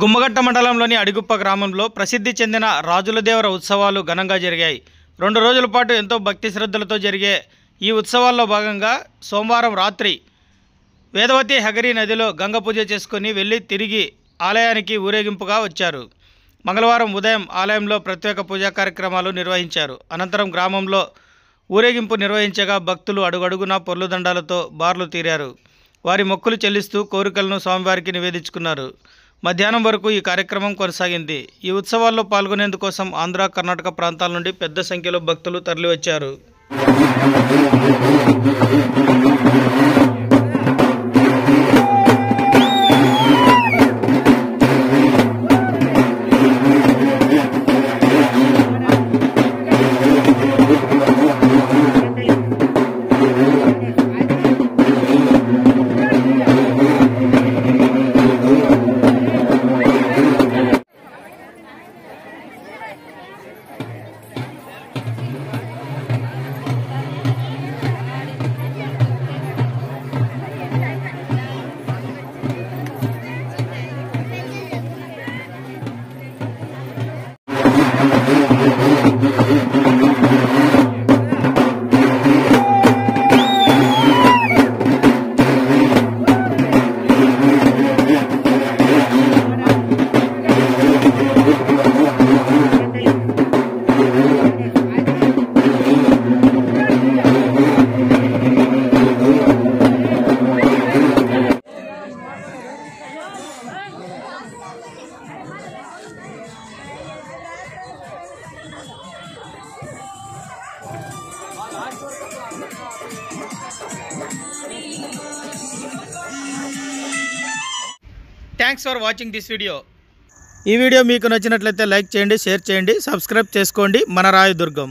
గుమ్మగట్ట మండలంలోని అడిగుప్ప గ్రామంలో ప్రసిద్ధి చెందిన రాజులదేవర ఉత్సవాలు ఘనంగా జరిగాయి. 2 రోజుల పాటు ఎంతో భక్తి శ్రద్ధలతో జరిగే ఈ ఉత్సవాల్లో భాగంగా సోమవారం రాత్రి వేదవతి హగరి నదిలో గంగ పూజ చేసుకుని వెళ్ళి తిరిగి ఆలయానికి ఊరేగింపుగా వచ్చారు. మంగళవారం ఉదయం ఆలయంలో ప్రత్యేక పూజా కార్యక్రమాలు నిర్వహించారు. అనంతరం గ్రామంలో ఊరేగింపు నిర్వహించగా భక్తులు అడుగడుగునా పొర్లుదండాలతో బార్లు తీరారు. వారి మొక్కులు చెల్లిస్తూ కోరికలను స్వామివారికి నివేదించుకున్నారు. మధ్యాహ్నం వరకు ఈ కార్యక్రమం కొనసాగింది. ఈ ఉత్సవాల్లో పాల్గొనేందుకోసం ఆంధ్ర, కర్ణాటక ప్రాంతాల నుండి పెద్ద సంఖ్యలో భక్తులు తరలివచ్చారు. Thanks for watching this video. ఈ వీడియో మీకు నచ్చినట్లయితే లైక్ చేయండి, షేర్ చేయండి, సబ్స్క్రైబ్ చేసుకోండి. మన రాయదుర్గం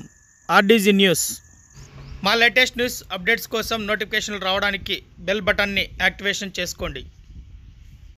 ఆర్డీజీ న్యూస్. మా లేటెస్ట్ న్యూస్ అప్డేట్స్ కోసం నోటిఫికేషన్లు రావడానికి బెల్ బటన్ని యాక్టివేషన్ చేసుకోండి.